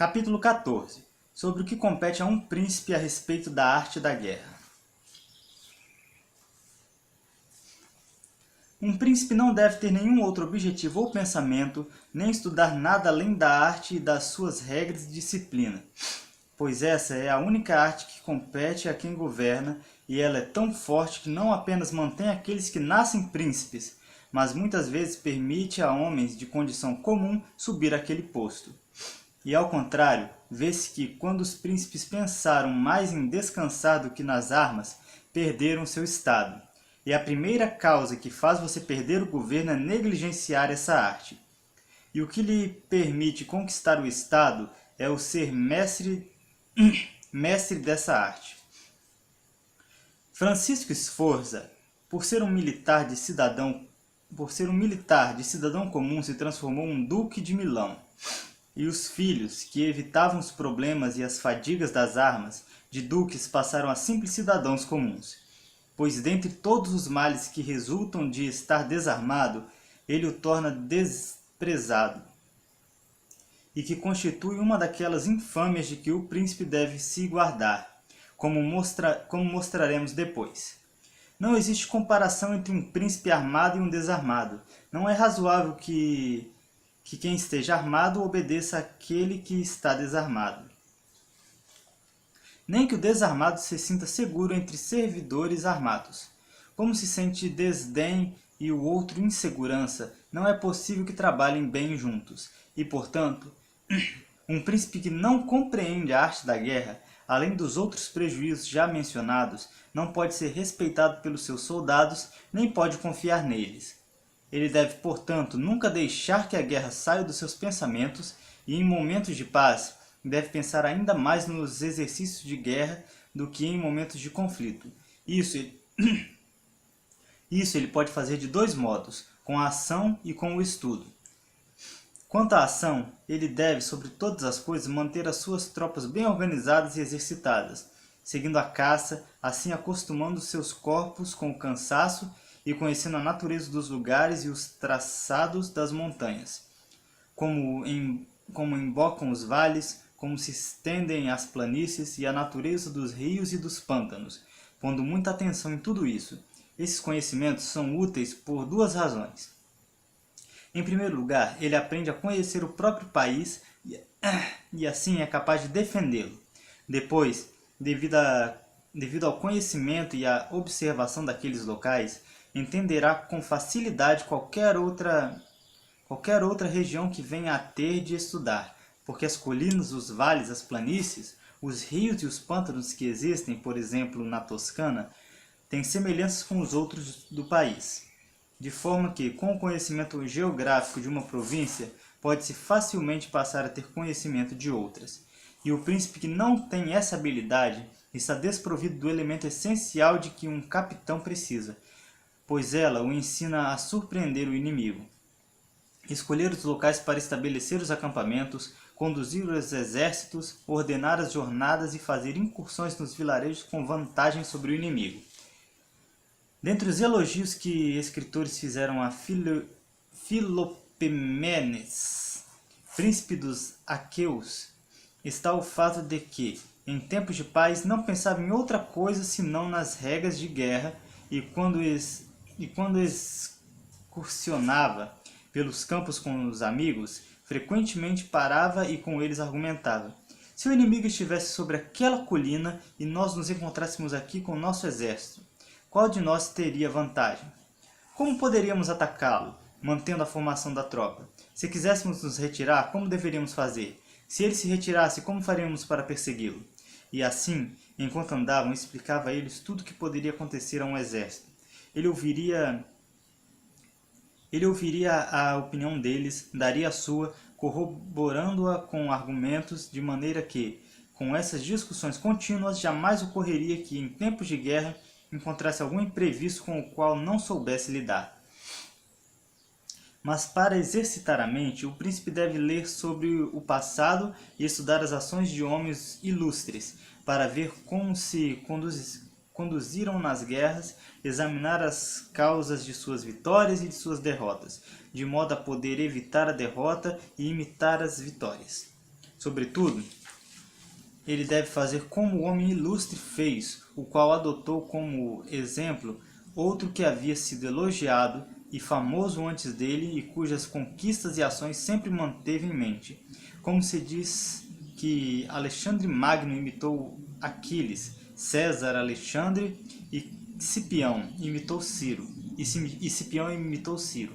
Capítulo 14. Sobre o que compete a um príncipe a respeito da arte da guerra. Um príncipe não deve ter nenhum outro objetivo ou pensamento, nem estudar nada além da arte e das suas regras e disciplina, pois essa é a única arte que compete a quem governa, e ela é tão forte que não apenas mantém aqueles que nascem príncipes, mas muitas vezes permite a homens de condição comum subir àquele posto. E ao contrário, vê-se que quando os príncipes pensaram mais em descansar do que nas armas, perderam seu estado. E a primeira causa que faz você perder o governo é negligenciar essa arte. E o que lhe permite conquistar o estado é o ser mestre dessa arte. Francisco Sforza, por ser um militar de cidadão comum, se transformou em duque de Milão. E os filhos, que evitavam os problemas e as fadigas das armas, de duques passaram a simples cidadãos comuns. Pois dentre todos os males que resultam de estar desarmado, ele o torna desprezado, e que constitui uma daquelas infâmias de que o príncipe deve se guardar, como mostraremos depois. Não existe comparação entre um príncipe armado e um desarmado. Não é razoável que quem esteja armado obedeça àquele que está desarmado. Nem que o desarmado se sinta seguro entre servidores armados. Como se sente desdém e o outro insegurança, não é possível que trabalhem bem juntos. E, portanto, um príncipe que não compreende a arte da guerra, além dos outros prejuízos já mencionados, não pode ser respeitado pelos seus soldados, nem pode confiar neles. Ele deve, portanto, nunca deixar que a guerra saia dos seus pensamentos e, em momentos de paz, deve pensar ainda mais nos exercícios de guerra do que em momentos de conflito. Isso ele pode fazer de dois modos, com a ação e com o estudo. Quanto à ação, ele deve, sobre todas as coisas, manter as suas tropas bem organizadas e exercitadas, seguindo a caça, assim acostumando seus corpos com o cansaço e conhecendo a natureza dos lugares e os traçados das montanhas, como embocam os vales, como se estendem as planícies e a natureza dos rios e dos pântanos, pondo muita atenção em tudo isso. Esses conhecimentos são úteis por duas razões. Em primeiro lugar, ele aprende a conhecer o próprio país e assim é capaz de defendê-lo. Depois, devido ao conhecimento e à observação daqueles locais, entenderá com facilidade qualquer outra região que venha a ter de estudar, porque as colinas, os vales, as planícies, os rios e os pântanos que existem, por exemplo, na Toscana, têm semelhanças com os outros do país, de forma que, com o conhecimento geográfico de uma província, pode-se facilmente passar a ter conhecimento de outras. E o príncipe que não tem essa habilidade está desprovido do elemento essencial de que um capitão precisa, pois ela o ensina a surpreender o inimigo, escolher os locais para estabelecer os acampamentos, conduzir os exércitos, ordenar as jornadas e fazer incursões nos vilarejos com vantagem sobre o inimigo. Dentre os elogios que escritores fizeram a Filopemenes, príncipe dos aqueus, está o fato de que, em tempos de paz, não pensava em outra coisa senão nas regras de guerra, e quando excursionava pelos campos com os amigos, frequentemente parava e com eles argumentava. Se o inimigo estivesse sobre aquela colina e nós nos encontrássemos aqui com nosso exército, qual de nós teria vantagem? Como poderíamos atacá-lo, mantendo a formação da tropa? Se quiséssemos nos retirar, como deveríamos fazer? Se ele se retirasse, como faríamos para persegui-lo? E assim, enquanto andavam, explicava a eles tudo o que poderia acontecer a um exército. Ele ouviria a opinião deles, daria a sua, corroborando-a com argumentos, de maneira que, com essas discussões contínuas, jamais ocorreria que, em tempos de guerra, encontrasse algum imprevisto com o qual não soubesse lidar. Mas para exercitar a mente, o príncipe deve ler sobre o passado e estudar as ações de homens ilustres, para ver como se conduziram nas guerras, examinar as causas de suas vitórias e de suas derrotas, de modo a poder evitar a derrota e imitar as vitórias. Sobretudo, ele deve fazer como o homem ilustre fez, o qual adotou como exemplo outro que havia sido elogiado e famoso antes dele e cujas conquistas e ações sempre manteve em mente. Como se diz que Alexandre Magno imitou Aquiles, César Alexandre e Cipião imitou Ciro, e Cipião imitou Ciro.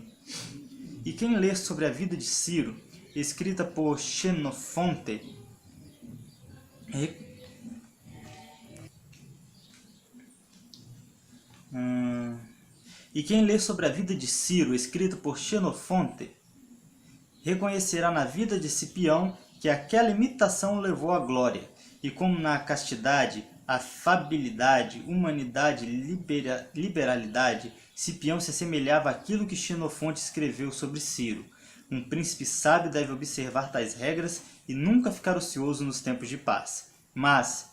E quem lê sobre a vida de Ciro, escrita por Xenofonte, reconhecerá na vida de Cipião que aquela imitação o levou à glória, e como na castidade, afabilidade, humanidade e liberalidade, Cipião se assemelhava àquilo que Xenofonte escreveu sobre Ciro. Um príncipe sábio deve observar tais regras e nunca ficar ocioso nos tempos de paz, mas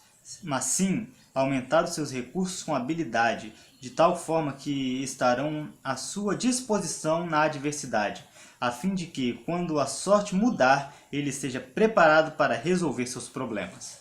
sim aumentar os seus recursos com habilidade, de tal forma que estarão à sua disposição na adversidade, a fim de que, quando a sorte mudar, ele esteja preparado para resolver seus problemas.